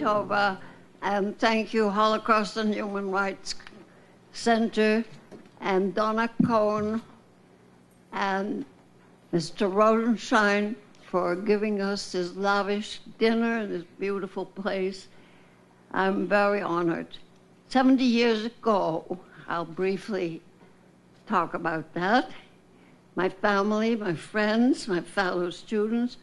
Tova, and thank you, Holocaust and Human Rights Center, and Donna Cohn, and Mr. Rosenstein for giving us this lavish dinner in this beautiful place. I'm very honored. 70 years ago, I'll briefly talk about that. My family, my friends, my fellow students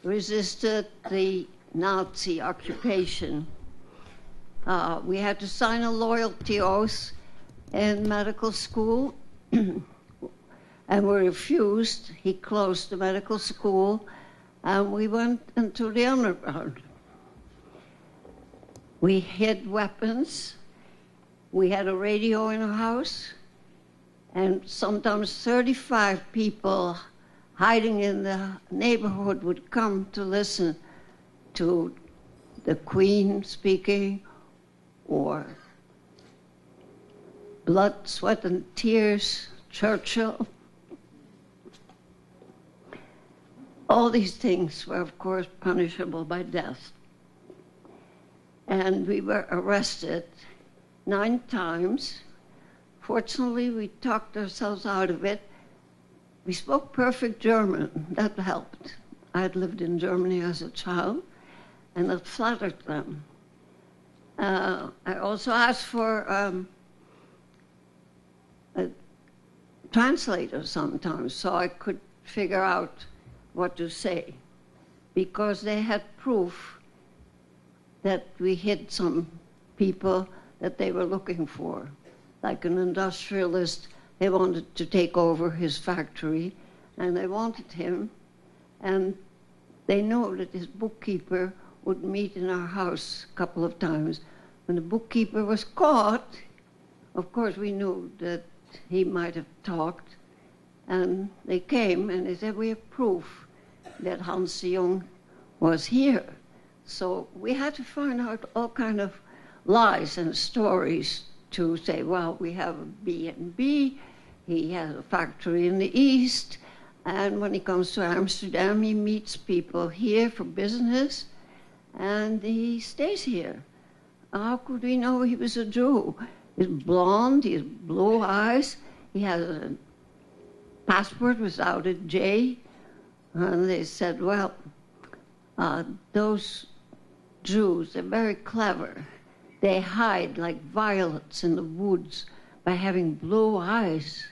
resisted the Nazi occupation. We had to sign a loyalty oath in medical school, and we refused. He closed the medical school, and we went into the underground. We hid weapons. We had a radio in our house, and sometimes 35 people hiding in the neighborhood would come to listen to the Queen speaking, or Blood, Sweat, and Tears, Churchill. All these things were, of course, punishable by death. And we were arrested 9 times. Fortunately, we talked ourselves out of it. We spoke perfect German. That helped. I had lived in Germany as a child, and that flattered them. I also asked for a translator sometimes, so I could figure out what to say, because they had proof that we hid some people that they were looking for. Like an industrialist, they wanted to take over his factory, and they wanted him, and they knew that his bookkeeper would meet in our house a couple of times. When the bookkeeper was caught, of course we knew that he might have talked, and they came and they said, we have proof that Hans de Jong was here. So we had to find out all kind of lies and stories to say, well, we have a B&B, he has a factory in the East, and when he comes to Amsterdam, he meets people here for business, and he stays here. How could we know he was a Jew? He's blonde, he has blue eyes, he has a passport without a J, and they said, well, those Jews, they're very clever. They hide like violets in the woods by having blue eyes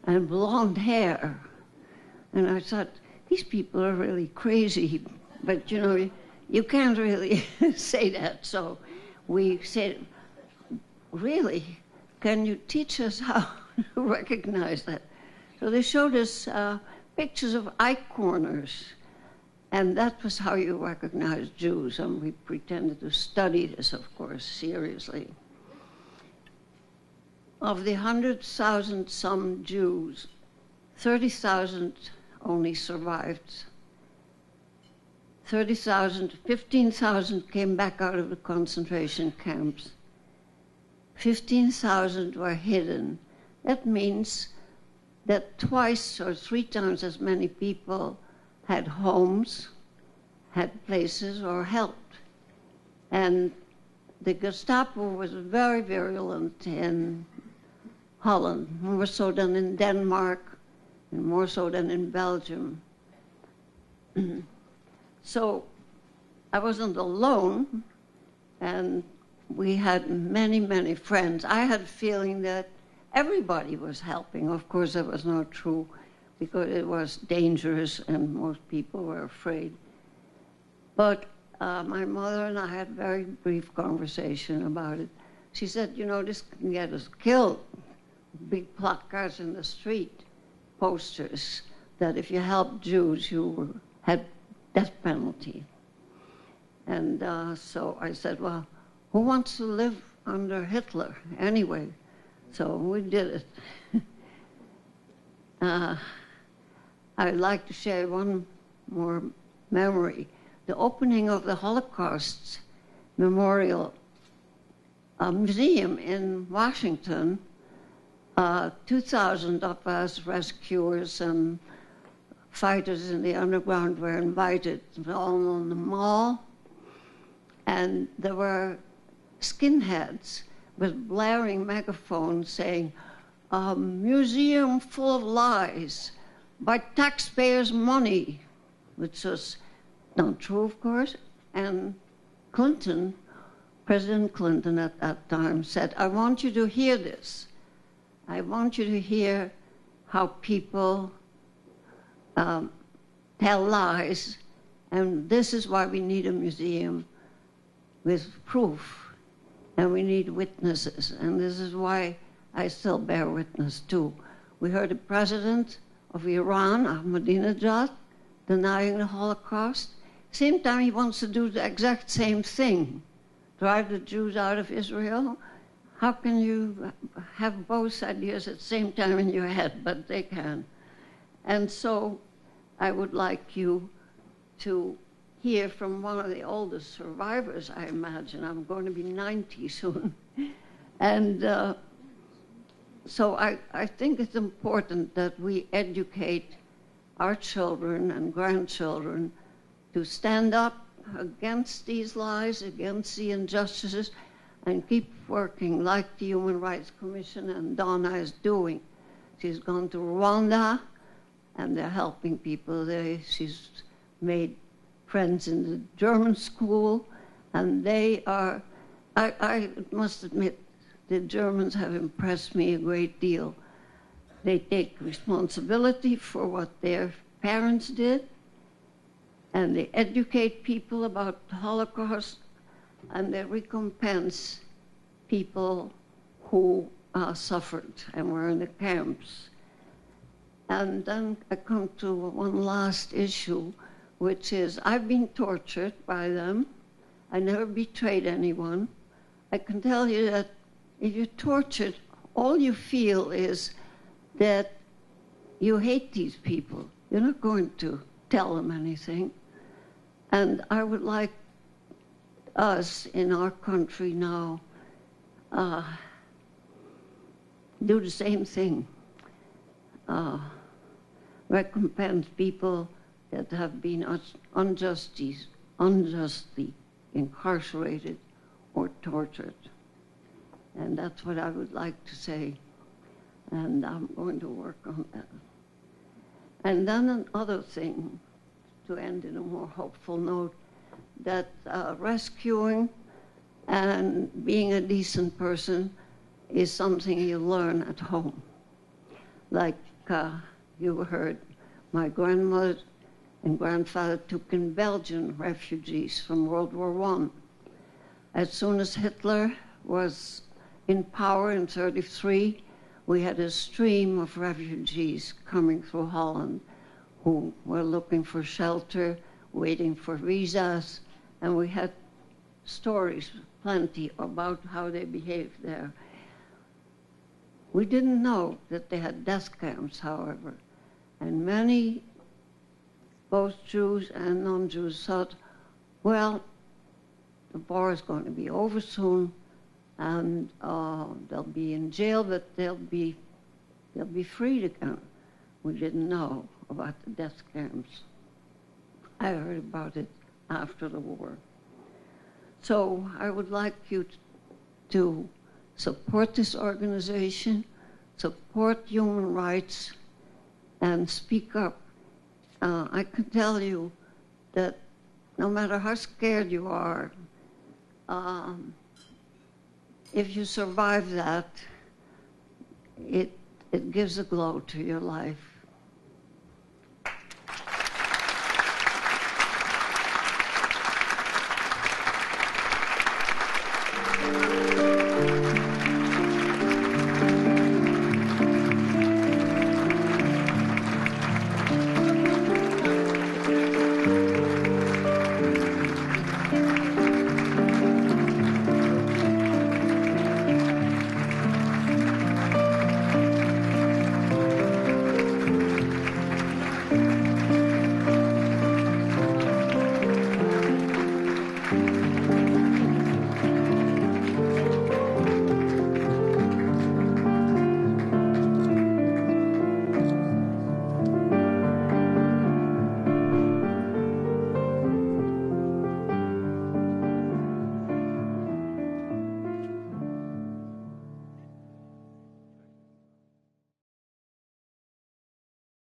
and blonde hair. And I thought, these people are really crazy, but you know, you can't really say that. So we said, really, can you teach us how to recognize that? So they showed us pictures of eye corners, and that was how you recognize Jews, and we pretended to study this, of course, seriously. Of the 100,000 some Jews, 30,000 only survived. 30,000, 15,000 came back out of the concentration camps. 15,000 were hidden. That means that twice or 3 times as many people had homes, had places, or helped. And the Gestapo was very virulent in Holland, more so than in Denmark, and more so than in Belgium. So I wasn't alone, and we had many, many friends. I had a feeling that everybody was helping. Of course, that was not true, because it was dangerous and most people were afraid. But my mother and I had a very brief conversation about it. She said, you know, this can get us killed. Big placards in the street, posters, that if you helped Jews, you had death penalty. And so I said, well, who wants to live under Hitler anyway? So we did it. I'd like to share one more memory. The opening of the Holocaust Memorial Museum in Washington, 2,000 of us rescuers and fighters in the underground were invited, all on the mall. And there were skinheads with blaring megaphones saying, "A museum full of lies by taxpayers' money," which was not true, of course. And Clinton, President Clinton at that time, said, "I want you to hear this. I want you to hear how people tell lies, and this is why we need a museum with proof, and we need witnesses, and this is why I still bear witness too." We heard the president of Iran, Ahmadinejad, denying the Holocaust. Same time, he wants to do the exact same thing, drive the Jews out of Israel. How can you have both ideas at the same time in your head? But they can. And so I would like you to hear from one of the oldest survivors, I imagine. I'm going to be 90 soon. And so I think it's important that we educate our children and grandchildren to stand up against these lies, against the injustices, and keep working like the Human Rights Commission and Donna is doing. She's gone to Rwanda, and they're helping people there. She's made friends in the German school, and they are, I must admit, the Germans have impressed me a great deal. They take responsibility for what their parents did, and they educate people about the Holocaust, and they recompense people who suffered and were in the camps. And then I come to one last issue, which is I've been tortured by them. I never betrayed anyone. I can tell you that if you're tortured, all you feel is that you hate these people. You're not going to tell them anything. And I would like us in our country now do the same thing. Recompense people that have been unjustly incarcerated or tortured. And that's what I would like to say. And I'm going to work on that. And then another thing, to end in a more hopeful note, that rescuing and being a decent person is something you learn at home. Like you heard, my grandmother and grandfather took in Belgian refugees from World War I. As soon as Hitler was in power in 1933, we had a stream of refugees coming through Holland who were looking for shelter, waiting for visas, and we had stories plenty about how they behaved there. We didn't know that they had death camps, however, and many, both Jews and non-Jews, thought, well, the war is going to be over soon, and they'll be in jail, but they'll be freed again. We didn't know about the death camps. I heard about it after the war. So I would like you to support this organization, support human rights, and speak up. I can tell you that no matter how scared you are, if you survive that, it gives a glow to your life.